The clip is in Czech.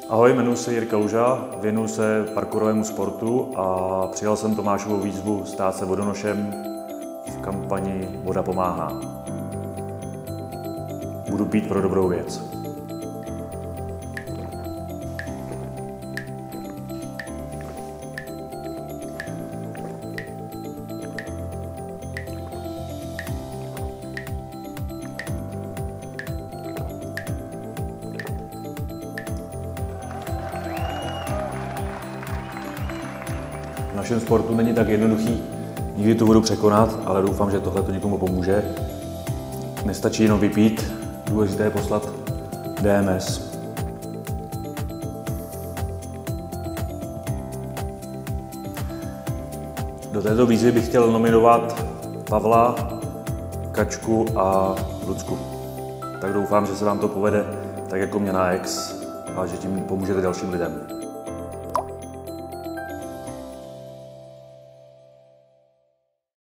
Ahoj, jmenuji se Jirka Luža, věnuju se parkourovému sportu a přijal jsem Tomášovu výzvu stát se vodonošem v kampani Voda pomáhá. Budu pít pro dobrou věc. V našem sportu není tak jednoduchý nikdy tu vodu překonat, ale doufám, že tohle to někomu pomůže. Nestačí jenom vypít, důležité je poslat DMS. Do této výzvy bych chtěl nominovat Pavla, Kačku a Lucku. Tak doufám, že se vám to povede tak jako mě na X a že tím pomůžete dalším lidem.